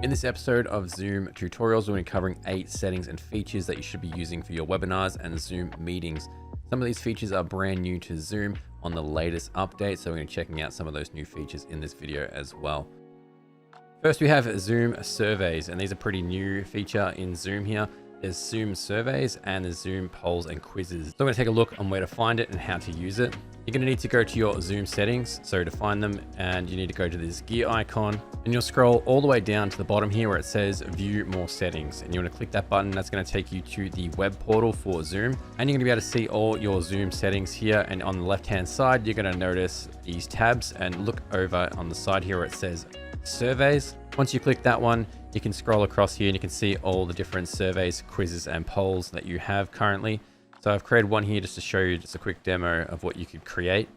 In this episode of Zoom tutorials, we're going to be covering 8 settings and features that you should be using for your webinars and Zoom meetings. Some of these features are brand new to Zoom on the latest update, so we're going to be checking out some of those new features in this video as well. First, we have Zoom surveys, and these are a pretty new feature in Zoom here. There's Zoom surveys and there's Zoom polls and quizzes. So I'm going to take a look on where to find it and how to use it. You're going to need to go to your Zoom settings, so to find them, and you need to go to this gear icon, and you'll scroll all the way down to the bottom here where it says view more settings, and you want to click that button. That's going to take you to the web portal for Zoom, and you're going to be able to see all your Zoom settings here. And on the left hand side, you're going to notice these tabs, and look over on the side here where it says surveys. Once you click that one, you can scroll across here and you can see all the different surveys, quizzes and polls that you have currently. So I've created one here just to show you just a quick demo of what you could create.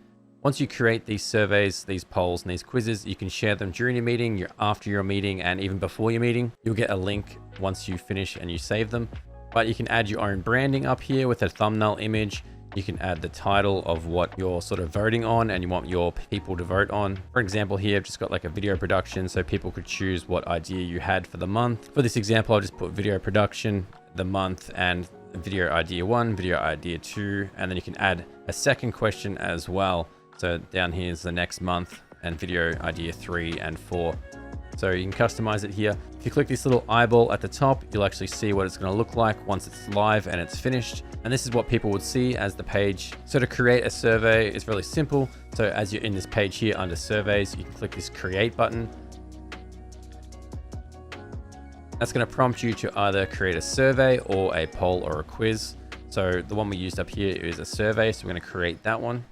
Once you create these surveys, these polls and these quizzes, you can share them during your meeting, after your meeting, and even before your meeting. You'll get a link once you finish and you save them. But you can add your own branding up here with a thumbnail image. You can add the title of what you're sort of voting on and you want your people to vote on. For example, here I've just got like a video production, so people could choose what idea you had for the month. For this example, I'll just put video production, the month, and video idea 1, video idea 2, and then you can add a second question as well. So down here is the next month and video idea 3 and 4. So you can customize it here. If you click this little eyeball at the top, you'll actually see what it's going to look like once it's live and it's finished. And this is what people would see as the page. So to create a survey is really simple. So as you're in this page here under surveys, you can click this create button. That's going to prompt you to either create a survey or a poll or a quiz. So the one we used up here is a survey. So we're going to create that one.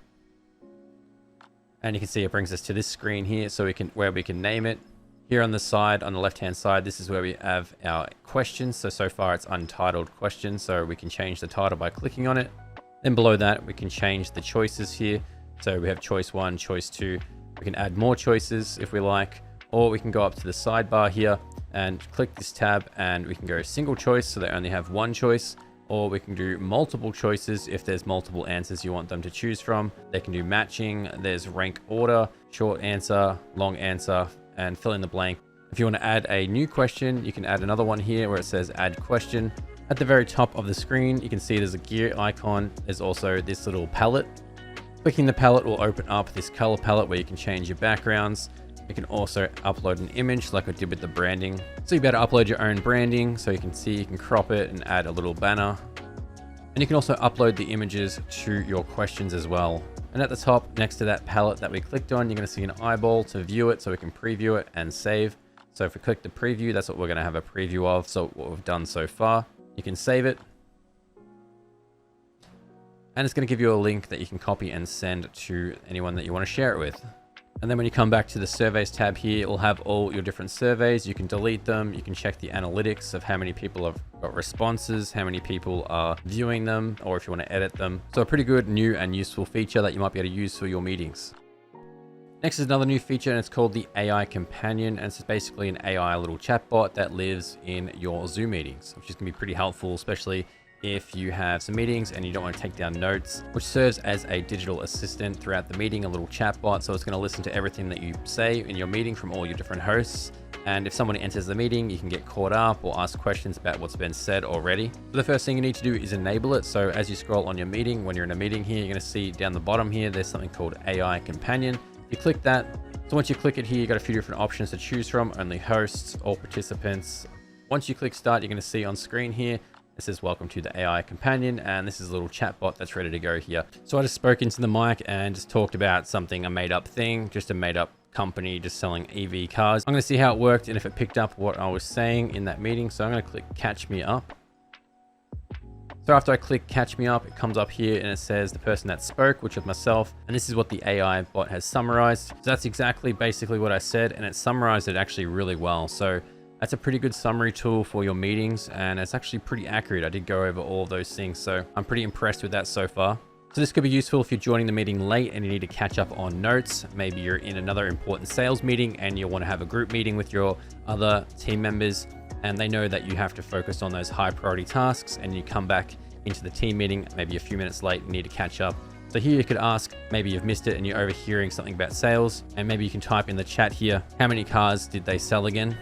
And you can see it brings us to this screen here, so where we can name it. Here on the side, on the left-hand side, this is where we have our questions. So far it's untitled questions, so we can change the title by clicking on it. Then below that, we can change the choices here. So we have choice 1, choice 2. We can add more choices if we like, or we can go up to the sidebar here and click this tab and we can go single choice, so they only have one choice. Or we can do multiple choices if there's multiple answers you want them to choose from. They can do matching, there's rank order, short answer, long answer, and fill in the blank. If you want to add a new question, you can add another one here where it says add question. At the very top of the screen, you can see there's a gear icon. There's also this little palette. Clicking the palette will open up this color palette where you can change your backgrounds. You can also upload an image like I did with the branding. So you'll be able to upload your own branding, so you can see, you can crop it and add a little banner. And you can also upload the images to your questions as well. And at the top, next to that palette that we clicked on, you're going to see an eyeball to view it, so we can preview it and save. So if we click the preview, that's what we're going to have a preview of. So what we've done so far, you can save it. And it's going to give you a link that you can copy and send to anyone that you want to share it with. And then when you come back to the surveys tab here, it will have all your different surveys. You can delete them. You can check the analytics of how many people have got responses, how many people are viewing them, or if you want to edit them. So a pretty good new and useful feature that you might be able to use for your meetings. Next is another new feature, and it's called the AI Companion. And it's basically an AI little chatbot that lives in your Zoom meetings, which is going to be pretty helpful, especially if you have some meetings and you don't want to take down notes, which serves as a digital assistant throughout the meeting, a little chatbot. So it's going to listen to everything that you say in your meeting from all your different hosts. And if someone enters the meeting, you can get caught up or ask questions about what's been said already. So the first thing you need to do is enable it. So as you scroll on your meeting, when you're in a meeting here, you're going to see down the bottom here, there's something called AI Companion. You click that. So once you click it here, you got a few different options to choose from: only hosts, all participants. Once you click start, you're going to see on screen here, it says welcome to the AI Companion, and this is a little chatbot that's ready to go here. So I just spoke into the mic and just talked about something, a made up thing, just a made up company just selling EV cars. I'm going to see how it worked and if it picked up what I was saying in that meeting. So I'm going to click catch me up. So after I click catch me up, it comes up here and it says the person that spoke, which was myself. And this is what the AI bot has summarized. So that's exactly basically what I said, and it summarized it actually really well. So that's a pretty good summary tool for your meetings, and it's actually pretty accurate. I did go over all of those things, so I'm pretty impressed with that so far. So this could be useful if you're joining the meeting late and you need to catch up on notes. Maybe you're in another important sales meeting and you want to have a group meeting with your other team members, and they know that you have to focus on those high priority tasks, and you come back into the team meeting maybe a few minutes late and need to catch up. So here you could ask, maybe you've missed it and you're overhearing something about sales, and maybe you can type in the chat here, how many cars did they sell again?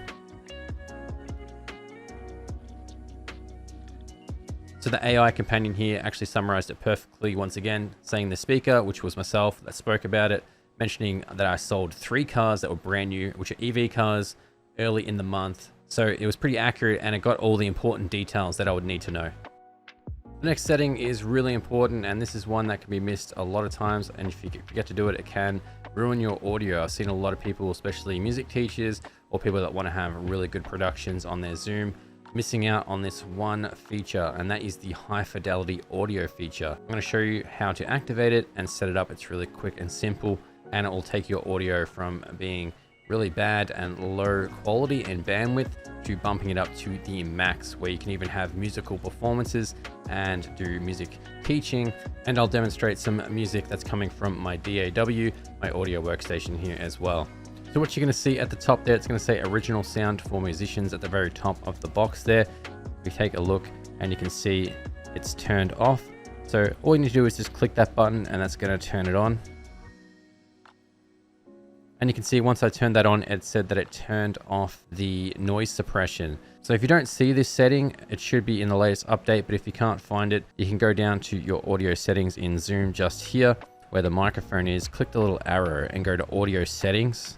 So the AI companion here actually summarized it perfectly once again, saying the speaker, which was myself that spoke about it, mentioning that I sold 3 cars that were brand new, which are EV cars, early in the month. So it was pretty accurate and it got all the important details that I would need to know. The next setting is really important, and this is one that can be missed a lot of times, and if you forget to do it, it can ruin your audio. I've seen a lot of people, especially music teachers or people that want to have really good productions on their Zoom, missing out on this one feature, and that is the high fidelity audio feature. I'm going to show you how to activate it and set it up. It's really quick and simple, and it will take your audio from being really bad and low quality and bandwidth to bumping it up to the max, where you can even have musical performances and do music teaching. And I'll demonstrate some music that's coming from my DAW, my audio workstation here as well. So what you're going to see at the top there, it's going to say original sound for musicians at the very top of the box there. We take a look and you can see it's turned off. So all you need to do is just click that button and that's going to turn it on. And you can see once I turned that on, it said that it turned off the noise suppression. So if you don't see this setting, it should be in the latest update, but if you can't find it, you can go down to your audio settings in Zoom just here where the microphone is, click the little arrow and go to audio settings.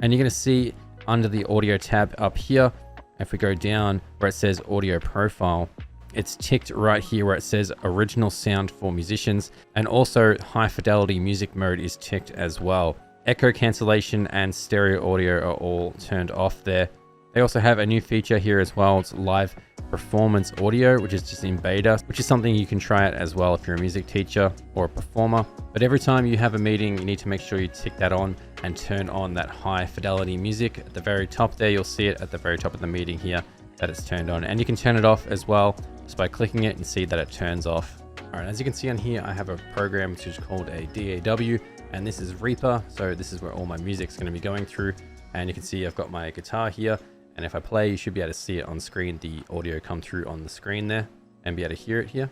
And you're going to see under the audio tab up here, if we go down where it says audio profile, it's ticked right here where it says original sound for musicians, and also high fidelity music mode is ticked as well. Echo cancellation and stereo audio are all turned off there. They also have a new feature here as well. It's live performance audio, which is just in beta, which is something you can try it as well if you're a music teacher or a performer. But every time you have a meeting, you need to make sure you tick that on and turn on that high fidelity music. At the very top there, you'll see it at the very top of the meeting here that it's turned on. And you can turn it off as well just by clicking it and see that it turns off. All right, as you can see on here, I have a program which is called a DAW. And this is Reaper, so this is where all my music's going to be going through. And you can see I've got my guitar here, and if I play, you should be able to see it on screen, the audio come through on the screen there, and be able to hear it here.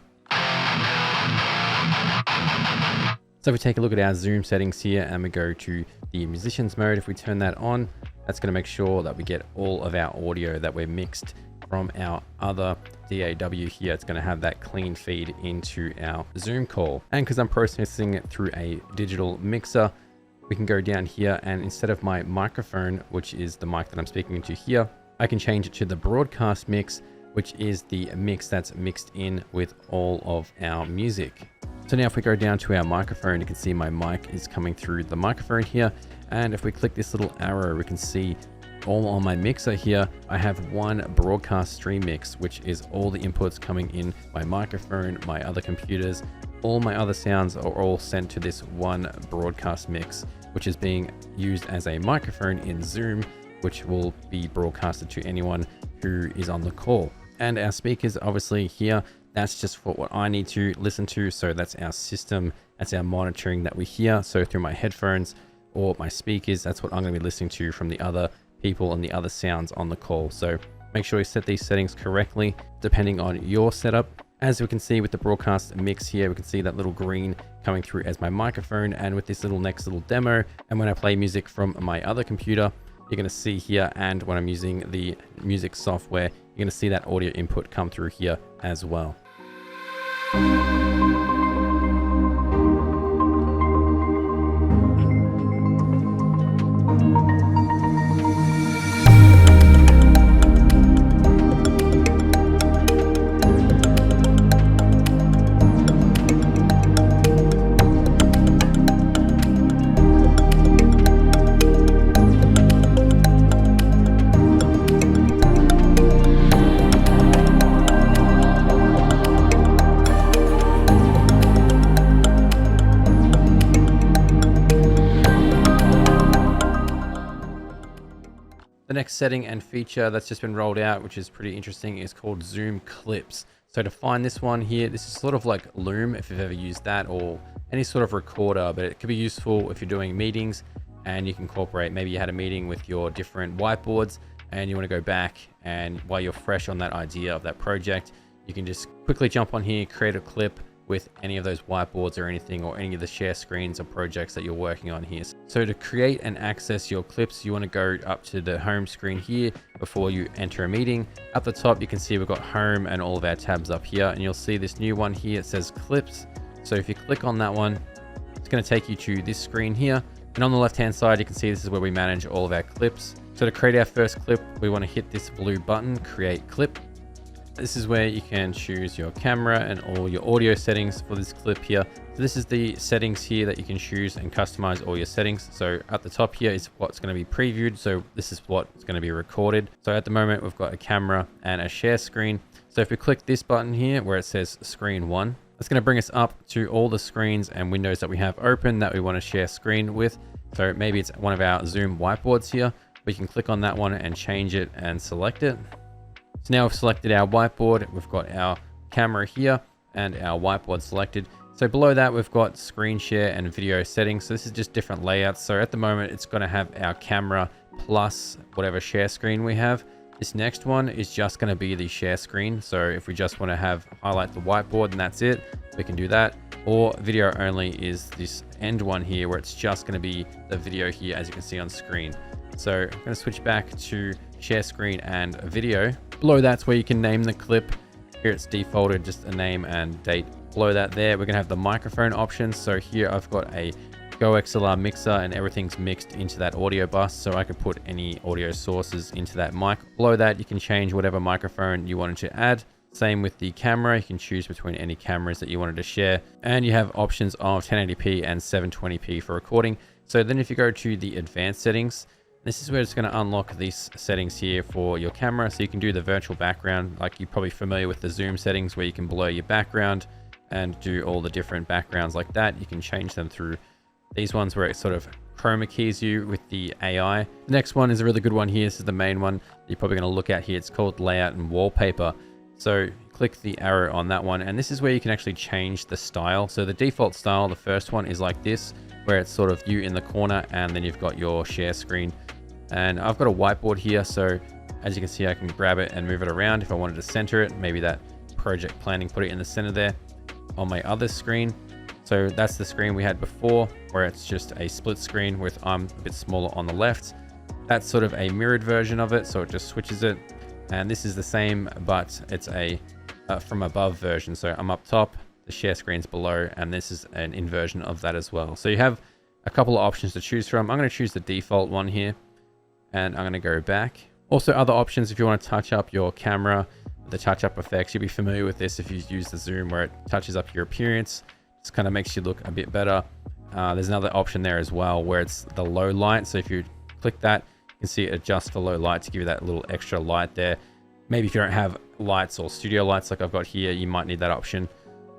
So if we take a look at our Zoom settings here and we go to the musicians mode, if we turn that on, that's going to make sure that we get all of our audio that we're mixed from our other DAW here. It's going to have that clean feed into our Zoom call. And because I'm processing it through a digital mixer, we can go down here, and instead of my microphone, which is the mic that I'm speaking into here, I can change it to the broadcast mix, which is the mix that's mixed in with all of our music. So now if we go down to our microphone, you can see my mic is coming through the microphone here. And if we click this little arrow, we can see all on my mixer here, I have one broadcast stream mix, which is all the inputs coming in my microphone, my other computers, all my other sounds are all sent to this one broadcast mix, which is being used as a microphone in Zoom, which will be broadcasted to anyone who is on the call. And our speakers obviously here, that's just for what I need to listen to. So that's our system, that's our monitoring that we hear. So through my headphones or my speakers, that's what I'm going to be listening to from the other people and the other sounds on the call. So make sure you set these settings correctly depending on your setup. As we can see with the broadcast mix here, we can see that little green coming through as my microphone, and with this next little demo, and when I play music from my other computer, you're going to see here, and when I'm using the music software, you're going to see that audio input come through here as well. The next setting and feature that's just been rolled out, which is pretty interesting, is called Zoom Clips. So to find this one here, this is sort of like Loom, if you've ever used that, or any sort of recorder, but it could be useful if you're doing meetings and you can incorporate, maybe you had a meeting with your different whiteboards and you want to go back, and while you're fresh on that idea of that project, you can just quickly jump on here, create a clip, with any of those whiteboards or anything, or any of the share screens or projects that you're working on here. So to create and access your clips, you want to go up to the home screen here before you enter a meeting. Up the top, you can see we've got home and all of our tabs up here, and you'll see this new one here. It says clips. So if you click on that one, it's going to take you to this screen here. And on the left hand side, you can see this is where we manage all of our clips. So to create our first clip, we want to hit this blue button, create clip. This is where you can choose your camera and all your audio settings for this clip here. So this is the settings here that you can choose and customize all your settings. So at the top here is what's going to be previewed. So this is what's going to be recorded. So at the moment, we've got a camera and a share screen. So if we click this button here where it says screen 1, it's going to bring us up to all the screens and windows that we have open that we want to share screen with. So maybe it's one of our Zoom whiteboards here. We can click on that one and change it and select it. So now we've selected our whiteboard, we've got our camera here and our whiteboard selected. So below that, we've got screen share and video settings. So this is just different layouts. So at the moment, it's going to have our camera plus whatever share screen we have. This next one is just going to be the share screen. So if we just want to highlight the whiteboard and that's it, we can do that. Or video only is this end one here where it's just going to be the video here, as you can see on screen. So I'm going to switch back to share screen and video. Below that's where you can name the clip. Here it's defaulted just a name and date. Below that there, we're going to have the microphone options. So here I've got a Go XLR mixer and everything's mixed into that audio bus. So I could put any audio sources into that mic. Below that, you can change whatever microphone you wanted to add. Same with the camera, you can choose between any cameras that you wanted to share. And you have options of 1080p and 720p for recording. So then if you go to the advanced settings, this is where it's going to unlock these settings here for your camera. So you can do the virtual background, like you're probably familiar with the Zoom settings where you can blur your background and do all the different backgrounds like that. You can change them through these ones where it sort of chroma keys you with the AI. The next one is a really good one here. This is the main one that you're probably going to look at here. It's called layout and wallpaper. So click the arrow on that one, and this is where you can actually change the style. So the default style, the first one is like this, where it's sort of you in the corner and then you've got your share screen. And I've got a whiteboard here, so as you can see, I can grab it and move it around if I wanted to center it. Maybe that project planning, put it in the center there on my other screen. So that's the screen we had before, where it's just a split screen with I'm a bit smaller on the left. That's sort of a mirrored version of it, so it just switches it. And this is the same, but it's a from above version. So I'm up top, the share screen's below, and this is an inversion of that as well. So you have a couple of options to choose from. I'm going to choose the default one here, and I'm going to go back. Also, other options if you want to touch up your camera, the touch up effects. You'll be familiar with this if you use the Zoom, where it touches up your appearance. Just kind of makes you look a bit better. There's another option there as well where it's the low light. So if you click that, you can see it adjusts for low light to give you that little extra light there. Maybe if you don't have lights or studio lights like I've got here, you might need that option.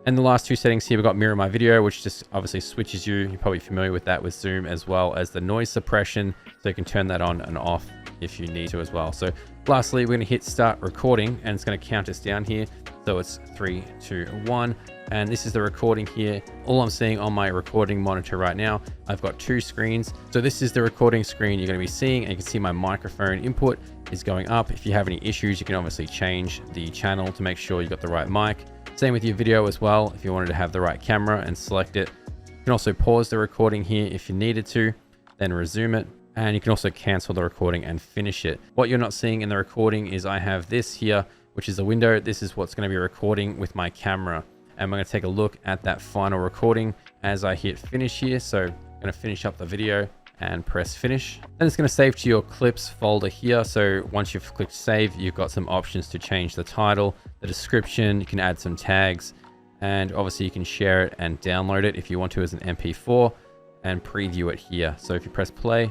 And the last two settings here, we've got mirror my video, which just obviously switches you. You're probably familiar with that with Zoom, as well as the noise suppression. So you can turn that on and off if you need to as well. So lastly, we're going to hit start recording, and it's going to count us down here. So it's 3, 2, 1. And this is the recording here. All I'm seeing on my recording monitor right now, I've got two screens. So this is the recording screen you're going to be seeing, and you can see my microphone input is going up. If you have any issues, you can obviously change the channel to make sure you got the right mic. Same with your video as well. If you wanted to have the right camera and select it, you can also pause the recording here if you needed to, then resume it. And you can also cancel the recording and finish it. What you're not seeing in the recording is I have this here, which is the window. This is what's going to be recording with my camera. And we're going to take a look at that final recording as I hit finish here. So I'm going to finish up the video and press finish. Then it's going to save to your clips folder here. So once you've clicked save, you've got some options to change the title, the description, you can add some tags, and obviously you can share it and download it if you want to as an MP4 and preview it here. So if you press play,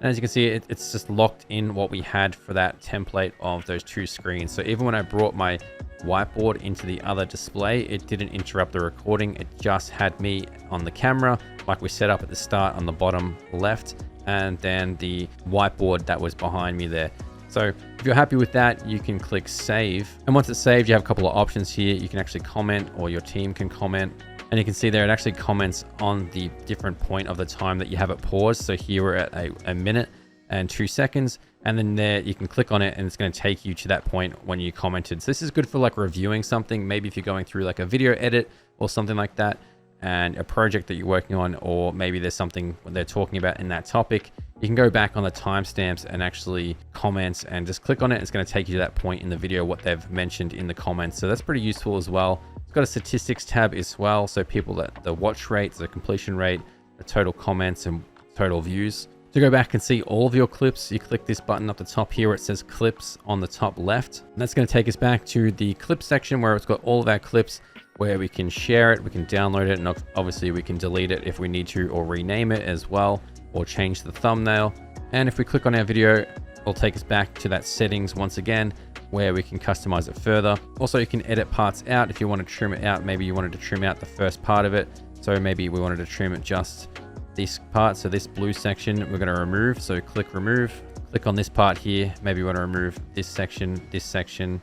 and as you can see, it's just locked in what we had for that template of those two screens. So even when I brought my whiteboard into the other display, it didn't interrupt the recording. It just had me on the camera, like we set up at the start on the bottom left, and then the whiteboard that was behind me there. So if you're happy with that, you can click save. And once it's saved, you have a couple of options here. You can actually comment, or your team can comment. And you can see there, it actually comments on the different point of the time that you have it paused. So here we're at a minute, and 2 seconds. And then there you can click on it and it's going to take you to that point when you commented. So this is good for like reviewing something. Maybe if you're going through like a video edit or something like that, and a project that you're working on, or maybe there's something they're talking about in that topic, you can go back on the timestamps and actually comment and just click on it. It's going to take you to that point in the video, what they've mentioned in the comments. So that's pretty useful as well. It's got a statistics tab as well. So people that the watch rate, the completion rate, the total comments and total views. To go back and see all of your clips, you click this button up the top here where it says clips on the top left. And that's going to take us back to the clip section where it's got all of our clips, where we can share it, we can download it, and obviously we can delete it if we need to, or rename it as well, or change the thumbnail. And if we click on our video, it'll take us back to that settings once again, where we can customize it further. Also, you can edit parts out if you want to trim it out. Maybe you wanted to trim out the first part of it. So maybe we wanted to trim it just this part. So this blue section, we're going to remove. So click remove, click on this part here. Maybe we want to remove this section,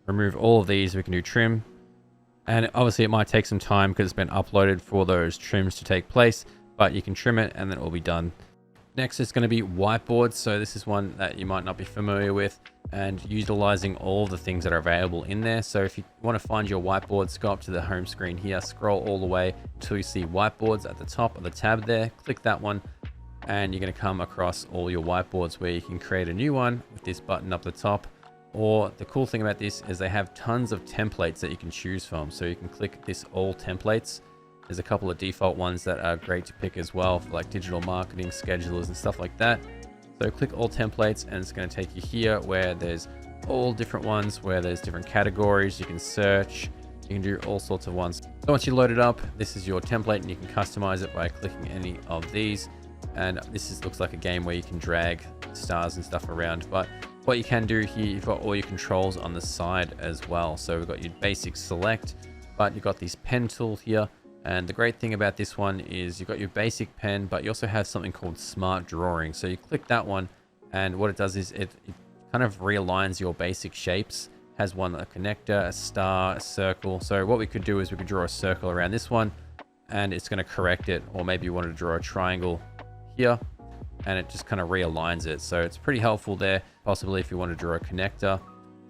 remove all of these. We can do trim. And obviously it might take some time because it's been uploaded for those trims to take place, but you can trim it and then it will be done. Next is going to be whiteboards. So this is one that you might not be familiar with, and utilizing all the things that are available in there. So if you want to find your whiteboards, go up to the home screen here, scroll all the way until you see whiteboards at the top of the tab there. Click that one and you're going to come across all your whiteboards where you can create a new one with this button up the top. Or the cool thing about this is they have tons of templates that you can choose from. So you can click this all templates. There's a couple of default ones that are great to pick as well, for like digital marketing, schedulers and stuff like that. So click all templates and it's going to take you here where there's all different ones, where there's different categories. You can search, you can do all sorts of ones. So once you load it up, this is your template and you can customize it by clicking any of these. And looks like a game where you can drag stars and stuff around. But what you can do here, you've got all your controls on the side as well. So we've got your basic select, but you've got this pen tool here. And the great thing about this one is you've got your basic pen, but you also have something called smart drawing. So you click that one and what it does is it kind of realigns your basic shapes. Has one, a connector, a star, a circle. So what we could do is we could draw a circle around this one and it's going to correct it. Or maybe you want to draw a triangle here and it just kind of realigns it. So it's pretty helpful there. Possibly if you want to draw a connector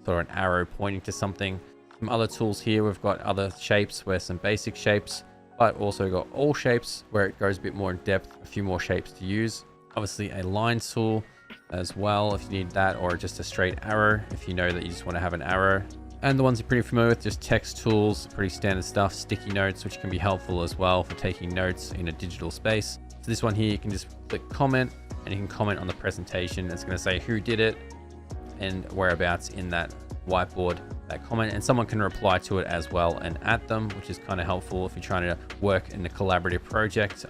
or an arrow pointing to something. Some other tools here, we've got other shapes where some basic shapes, but also got all shapes where it goes a bit more in depth, a few more shapes to use. Obviously a line tool as well if you need that, or just a straight arrow if you know that you just want to have an arrow. And the ones you're pretty familiar with, just text tools, pretty standard stuff, sticky notes, which can be helpful as well for taking notes in a digital space. So this one here, you can just click comment and you can comment on the presentation. It's going to say who did it and whereabouts in that whiteboard, that comment, and someone can reply to it as well and add them, which is kind of helpful if you're trying to work in a collaborative project.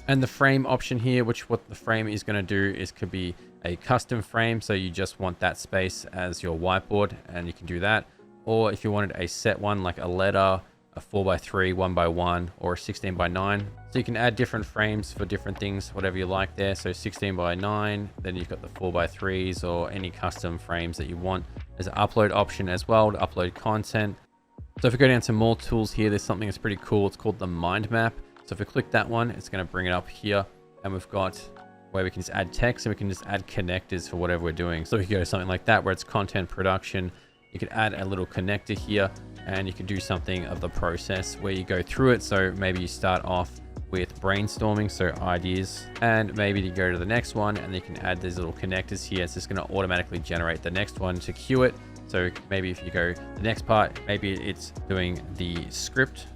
And the frame option here, which what the frame is going to do is could be a custom frame. So you just want that space as your whiteboard and you can do that. Or if you wanted a set one, like a letter, a 4x3, 1x1, or a 16x9. So you can add different frames for different things, whatever you like there. So 16x9, then you've got the 4x3s or any custom frames that you want. There's an upload option as well to upload content. So if we go down to more tools here, there's something that's pretty cool. It's called the mind map. So if we click that one, it's going to bring it up here. And we've got where we can just add text and we can just add connectors for whatever we're doing. So if you go to something like that, where it's content production, you could add a little connector here and you can do something of the process where you go through it. So maybe you start off with brainstorming, so ideas, and maybe you go to the next one and you can add these little connectors here. It's just going to automatically generate the next one to queue it. So maybe if you go the next part, maybe it's doing the script.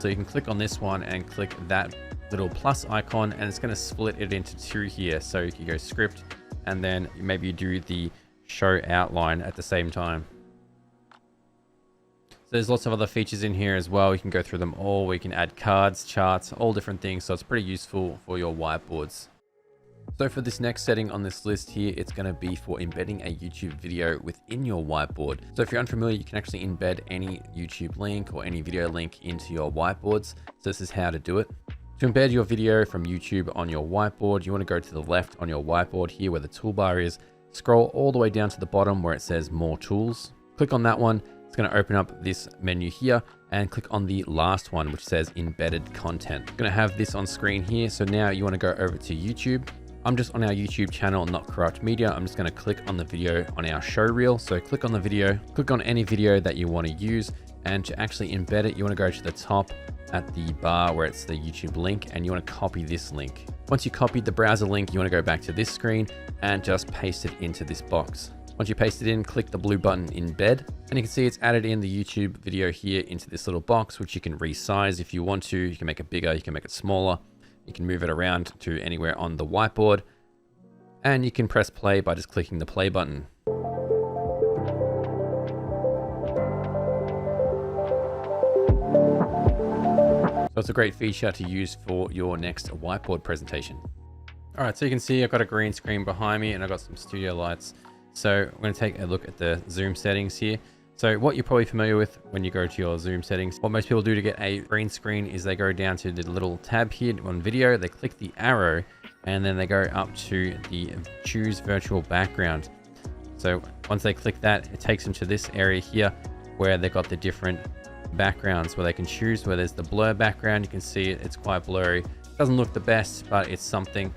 So you can click on this one and click that little plus icon and it's going to split it into two here. So you can go script and then maybe you do the show outline at the same time. So there's lots of other features in here as well. You can go through them all. We can add cards, charts, all different things. So it's pretty useful for your whiteboards. So for this next setting on this list here, it's going to be for embedding a YouTube video within your whiteboard. So if you're unfamiliar, you can actually embed any YouTube link or any video link into your whiteboards. So this is how to do it. To embed your video from YouTube on your whiteboard, you want to go to the left on your whiteboard here where the toolbar is. Scroll all the way down to the bottom where it says more tools. Click on that one. It's going to open up this menu here and click on the last one, which says embedded content. You're going to have this on screen here. So now you want to go over to YouTube. I'm just on our YouTube channel, Not Corrupt Media. I'm just going to click on the video on our show reel. So click on the video, click on any video that you want to use, and to actually embed it, you want to go to the top at the bar where it's the YouTube link, and you want to copy this link. Once you copied the browser link, you want to go back to this screen and just paste it into this box. Once you paste it in, click the blue button Embed, and you can see it's added in the YouTube video here into this little box, which you can resize if you want to. You can make it bigger, you can make it smaller, you can move it around to anywhere on the whiteboard, and you can press play by just clicking the play button. So it's a great feature to use for your next whiteboard presentation. All right, so you can see I've got a green screen behind me and I've got some studio lights. So I'm going to take a look at the zoom settings here. So what you're probably familiar with when you go to your zoom settings, what most people do to get a green screen is they go down to the little tab here on video, they click the arrow, and then they go up to the choose virtual background. So once they click that, it takes them to this area here where they've got the different backgrounds where they can choose. Where there's the blur background, you can see it's quite blurry. Doesn't look the best, but it's something.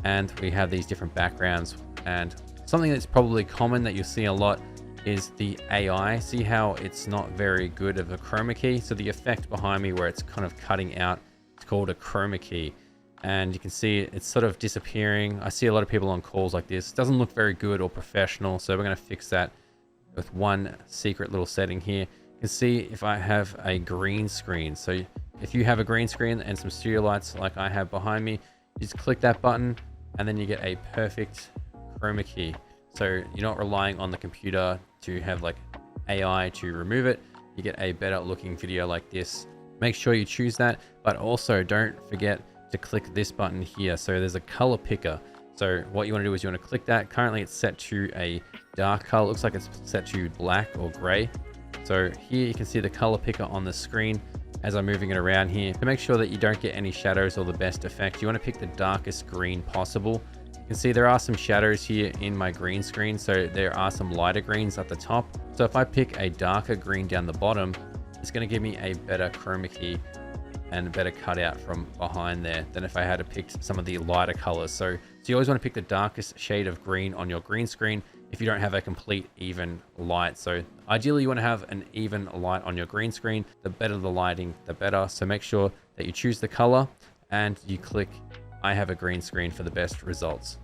And we have these different backgrounds, and something that's probably common that you'll see a lot is the AI. See how it's not very good of a chroma key? So the effect behind me where it's kind of cutting out, it's called a chroma key. And you can see it's sort of disappearing. I see a lot of people on calls like this. It doesn't look very good or professional. So we're going to fix that with one secret little setting here. You can see if I have a green screen. So if you have a green screen and some studio lights like I have behind me, you just click that button and then you get a perfect chroma key. So you're not relying on the computer to have like AI to remove it. You get a better looking video like this. Make sure you choose that, but also don't forget to click this button here. So there's a color picker. So what you want to do is you want to click that. Currently it's set to a dark color. Looks like it's set to black or gray. So here you can see the color picker on the screen as I'm moving it around here. To make sure that you don't get any shadows or the best effect, you want to pick the darkest green possible. You can see there are some shadows here in my green screen, so there are some lighter greens at the top. So if I pick a darker green down the bottom, it's going to give me a better chroma key and a better cutout from behind there than if I had to pick some of the lighter colors. So you always want to pick the darkest shade of green on your green screen if you don't have a complete even light. So ideally you want to have an even light on your green screen. The better the lighting, the better. So make sure that you choose the color and you click I have a green screen for the best results.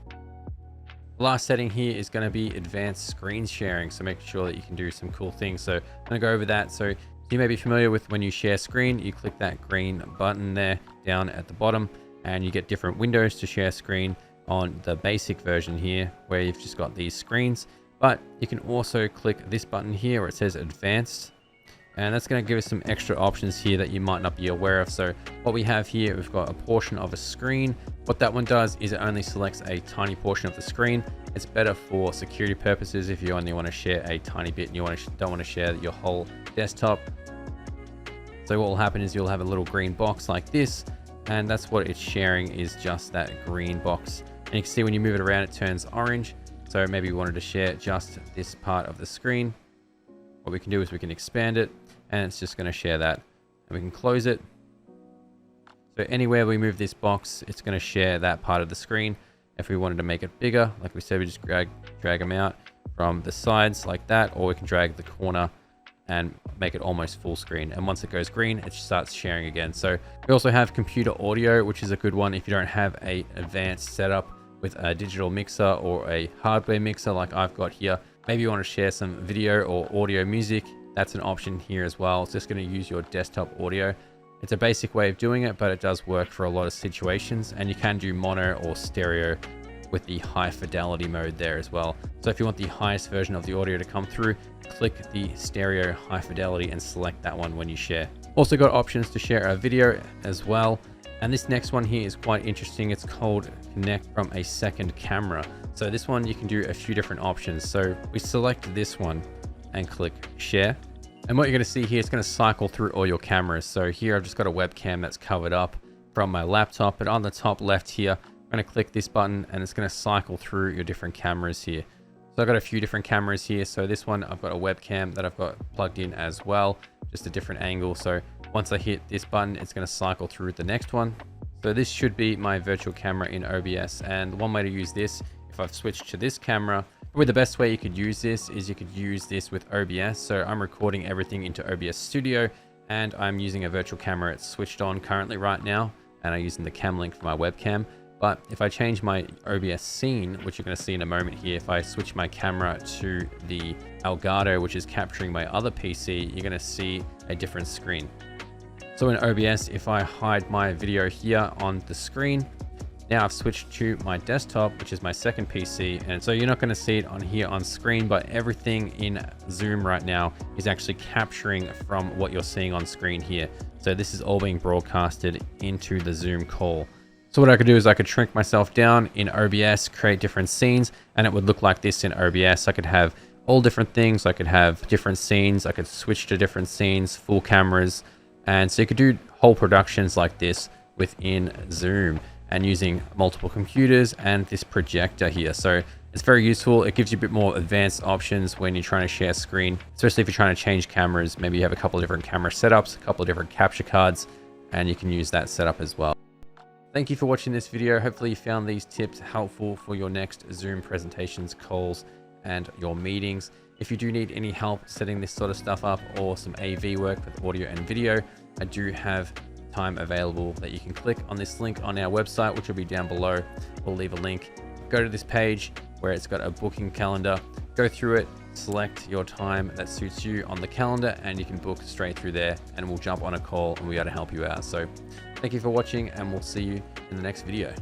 The last setting here is going to be advanced screen sharing. So make sure that you can do some cool things. So I'm going to go over that. So you may be familiar with when you share screen, you click that green button there down at the bottom and you get different windows to share screen on the basic version here where you've just got these screens. But you can also click this button here where it says advanced, and that's going to give us some extra options here that you might not be aware of. So what we have here, we've got a portion of a screen. What that one does is it only selects a tiny portion of the screen. It's better for security purposes if you only want to share a tiny bit and you don't want to share your whole desktop. So what will happen is you'll have a little green box like this, and that's what it's sharing, is just that green box. And you can see when you move it around, it turns orange. So maybe we wanted to share just this part of the screen. What we can do is we can expand it and it's just going to share that, and we can close it. So anywhere we move this box, it's going to share that part of the screen. If we wanted to make it bigger, like we said, we just drag them out from the sides like that, or we can drag the corner and make it almost full screen. And once it goes green, it starts sharing again. So we also have computer audio, which is a good one if you don't have a advanced setup with a digital mixer or a hardware mixer like I've got here. Maybe you want to share some video or audio music. That's an option here as well. It's just going to use your desktop audio. It's a basic way of doing it, but it does work for a lot of situations, and you can do mono or stereo with the high fidelity mode there as well. So if you want the highest version of the audio to come through, click the stereo high fidelity and select that one when you share. Also got options to share a video as well. And this next one here is quite interesting. It's called connect from a second camera. So this one you can do a few different options. So we select this one and click share. And what you're going to see here, it's going to cycle through all your cameras. So here I've just got a webcam that's covered up from my laptop, but on the top left here, I'm going to click this button and it's going to cycle through your different cameras here. So I've got a few different cameras here. So this one, I've got a webcam that I've got plugged in as well, just a different angle. So once I hit this button, it's going to cycle through the next one. So this should be my virtual camera in OBS, and one way to use this, if I've switched to this camera, probably the best way you could use this is you could use this with OBS. So I'm recording everything into OBS Studio, and I'm using a virtual camera. It's switched on currently right now, and I'm using the cam link for my webcam. But if I change my OBS scene, which you're going to see in a moment here, if I switch my camera to the Elgato, which is capturing my other PC, you're going to see a different screen. So in OBS, if I hide my video here on the screen, now I've switched to my desktop, which is my second PC. And so you're not going to see it on here on screen, but everything in Zoom right now is actually capturing from what you're seeing on screen here. So this is all being broadcasted into the Zoom call. So what I could do is I could shrink myself down in OBS, create different scenes, and it would look like this in OBS. I could have all different things. I could have different scenes. I could switch to different scenes, full cameras. And so you could do whole productions like this within Zoom and using multiple computers and this projector here. So it's very useful. It gives you a bit more advanced options when you're trying to share screen, especially if you're trying to change cameras. Maybe you have a couple of different camera setups, a couple of different capture cards, and you can use that setup as well. Thank you for watching this video. Hopefully you found these tips helpful for your next Zoom presentations, calls, and your meetings. If you do need any help setting this sort of stuff up or some AV work with audio and video, I do have time available that you can click on this link on our website, which will be down below. We'll leave a link. Go to this page where it's got a booking calendar, go through it, select your time that suits you on the calendar, and you can book straight through there, and we'll jump on a call and we'll be able to help you out. So thank you for watching, and we'll see you in the next video.